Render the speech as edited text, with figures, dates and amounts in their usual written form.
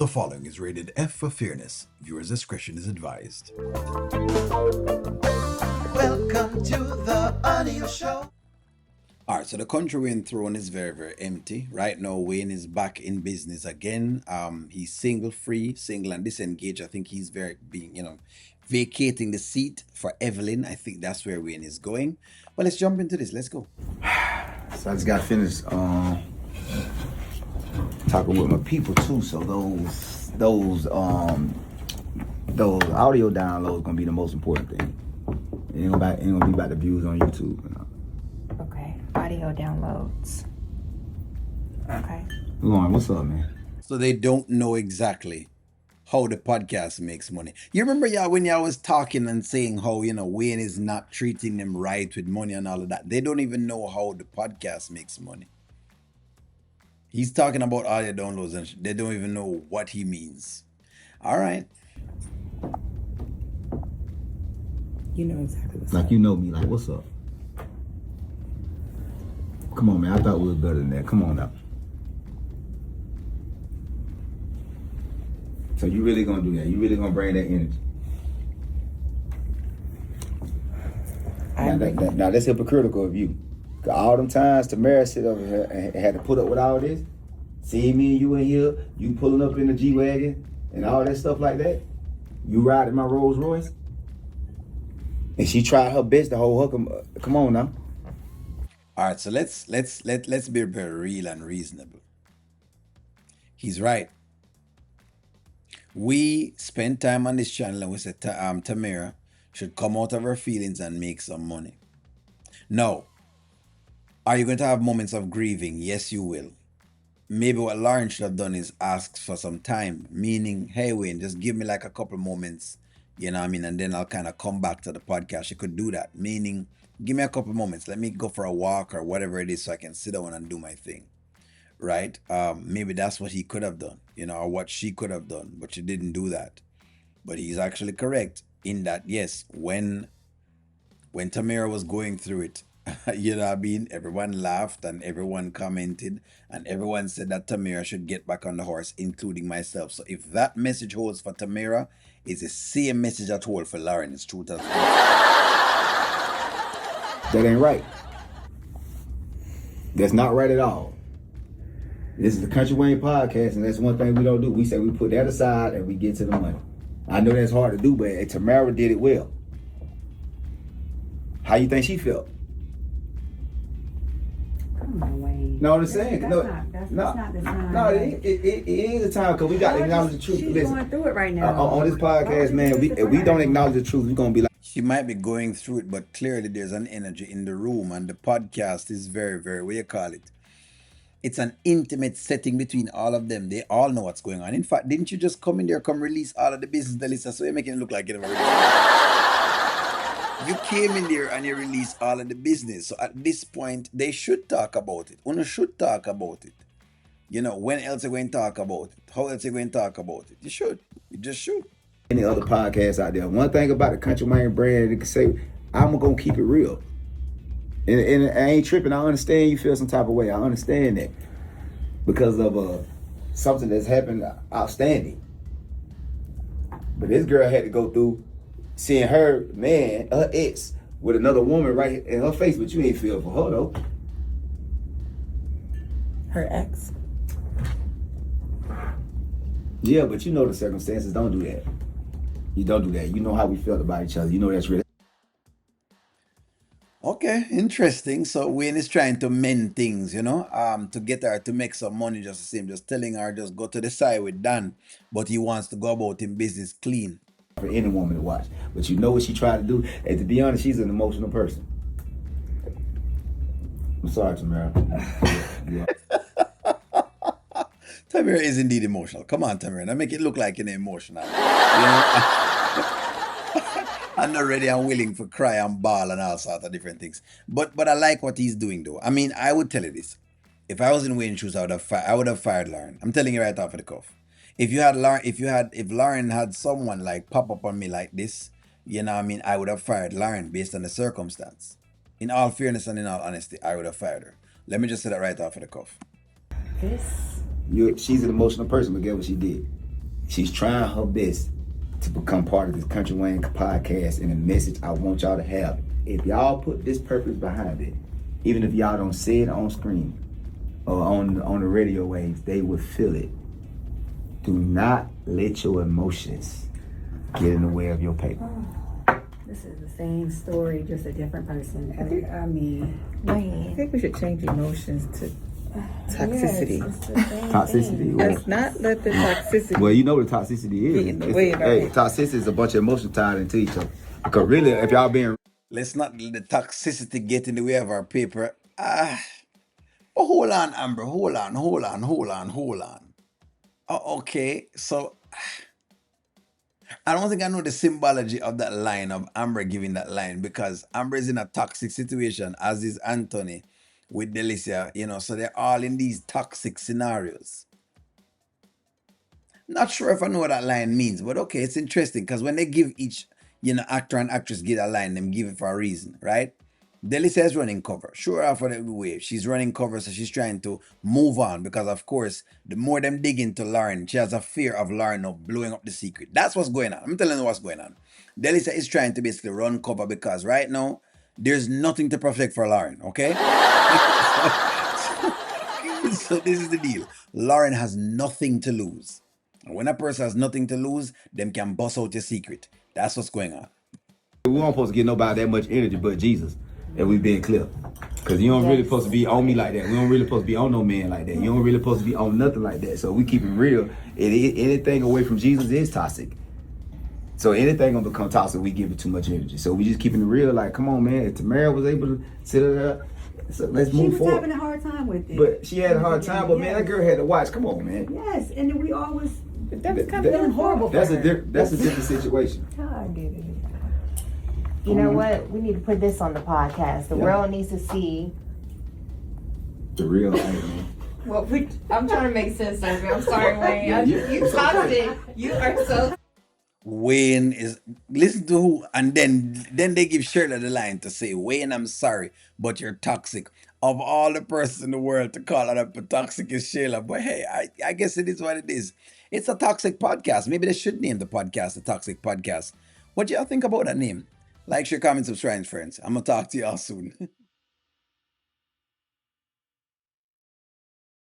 The following is rated F for fairness. Viewers' discretion is advised. Welcome to the audio show. Alright, so the Kountry Wayne throne is very, very empty. Right now, Wayne is back in business again. He's single, and disengaged. I think he's vacating the seat for Evelyn. I think that's where Wayne is going. But let's jump into this. Let's go. So I just got finished talking with my people too. So those audio downloads gonna be the most important thing. It ain't gonna be about the views on YouTube. Okay, audio downloads. Okay. Lauren, what's up, man? So they don't know exactly how the podcast makes money. You remember when y'all was talking and saying how, Wayne is not treating them right with money and all of that. They don't even know how the podcast makes money. He's talking about audio downloads and they don't even know what he means. All right. You know exactly what's Like, up. you know me, like, what's up? Come on, man. I thought we was better than that. Come on now. So you really gonna do that? You really gonna bring that energy? Now that's hypocritical of you. 'Cause all them times Tamara sit over here and had to put up with all this. See me and you in here, you pulling up in the G-Wagon and all that stuff like that. You riding my Rolls Royce. And she tried her best to hold her. Come on now. All right, so let's be very real and reasonable. He's right. We spend time on this channel and we said Tamara should come out of her feelings and make some money. Now, are you going to have moments of grieving? Yes, you will. Maybe what Lauren should have done is ask for some time, meaning, hey, Wayne, just give me like a couple moments, and then I'll kind of come back to the podcast. She could do that, meaning, give me a couple moments. Let me go for a walk or whatever it is so I can sit down and do my thing, right? Maybe that's what he could have done, or what she could have done, but she didn't do that. But he's actually correct in that, yes, when Tamara was going through it, everyone laughed and everyone commented and everyone said that Tamara should get back on the horse, including myself. So if that message holds for Tamara, it's the same message that holds for Lauren. It's truth as well. That ain't right. That's not right at all. This is the Kountry Wayne podcast, and that's one thing we don't do. We say we put that aside and we get to the money. I know that's hard to do, but Tamara did it well. How you think she felt? Come on, Wayne. No, I'm saying. That's not the time. No, it is a time because we got to acknowledge the truth. She's Listen, going through it right now. on this podcast, man, if we don't acknowledge the truth, we're going to be like, She might be going through it, but clearly there's an energy in the room, and the podcast is very, very, what do you call it? It's an intimate setting between all of them. They all know what's going on. In fact, didn't you just come in there, release all of the business, Delisa? So you're making it look like you never released. You came in there and you released all of the business. So at this point, they should talk about it. Una should talk about it. When else are you going to talk about it? How else are you going to talk about it? You should. You just should. any other podcasts out there. One thing about the Kountry Wayne brand, they can say, I'm going to keep it real. And I ain't tripping. I understand you feel some type of way. I understand that. Because of something that's happened outstanding. But this girl had to go through seeing her man, her ex, with another woman right in her face, but you ain't feel for her though. Her ex? Yeah, but you know the circumstances. Don't do that. You don't do that. You know how we felt about each other. You know that's real. Okay, interesting. So Wayne is trying to mend things, to get her to make some money just the same, just telling her just go to the side with Dan, but he wants to go about in business clean. For any woman to watch. But you know what she tried to do? And to be honest, she's an emotional person. I'm sorry, Tamara. Tamara is indeed emotional. Come on, Tamara. Now make it look like you're emotional. I'm not ready and willing for cry and bawl and all sorts of different things. But I like what he's doing though. I mean, I would tell you this. If I was in Wayne's shoes, I would have fired Lauren. I'm telling you right off of the cuff. If Lauren had someone like pop up on me like this, I would have fired Lauren based on the circumstance. In all fairness and in all honesty, I would have fired her. Let me just say that right off of the cuff. This? She's an emotional person, but get what she did. She's trying her best to become part of this Kountry Wayne podcast, and the message I want y'all to have. If y'all put this purpose behind it, even if y'all don't say it on screen or on the radio waves, they will feel it. Do not let your emotions get in the way of your paper. This is the same story, just a different person. I mean, I think we should change emotions to toxicity. yes, it's the same Toxicity. thing. Let's not let the toxicity. Well, you know what toxicity is. Get in the way of our Hey, paper. toxicity is a bunch of emotions tied into each other. Because really, if y'all being Let's not let the toxicity get in the way of our paper. Oh, hold on, Amber. Hold on. Oh, okay, so I don't think I know the symbology of that line, of Amber giving that line, because Amber is in a toxic situation, as is Anthony with Delicia, so they're all in these toxic scenarios. Not sure if I know what that line means, but okay, it's interesting because when they give each, actor and actress get a line, them give it for a reason, right? Delicia is running cover. Sure, off of the way, she's running cover, so she's trying to move on because, of course, the more them dig into Lauren, she has a fear of Lauren of blowing up the secret. That's what's going on. I'm telling you what's going on. Delicia is trying to basically run cover because right now, there's nothing to protect for Lauren, okay? So this is the deal. Lauren has nothing to lose. And when a person has nothing to lose, them can bust out your secret. That's what's going on. we don't supposed to get nobody that much energy but Jesus. And we being clear. Cause you don't really supposed to be on me like that. We don't really supposed to be on no man like that. You don't really supposed to be on nothing like that. So we keep it real. Anything away from Jesus is toxic. So anything gonna become toxic, we give it too much energy. So we just keeping it real. Like, come on, man. If Tamara was able to sit there, so let's She move was forward. having a hard time with it. But she had a hard time. But man, that girl had to watch. Come on, man. Yes, and then we always That was kind of feeling horrible for That's a her. that's a different situation. I get it. You know what? We need to put this on the podcast. The world needs to see. The real thing, man. Well, I'm trying to make sense of it. I'm sorry, Wayne. Yeah, You toxic. You are so. Wayne is listen to who, and then they give Shirley the line to say, Wayne, I'm sorry, but you're toxic. Of all the persons in the world to call it up, toxic is Shayla. But hey, I guess it is what it is. It's a toxic podcast. Maybe they should name the podcast the Toxic Podcast. What do y'all think about that name? Like, share, comment, subscribe, friends. I'm gonna talk to y'all soon.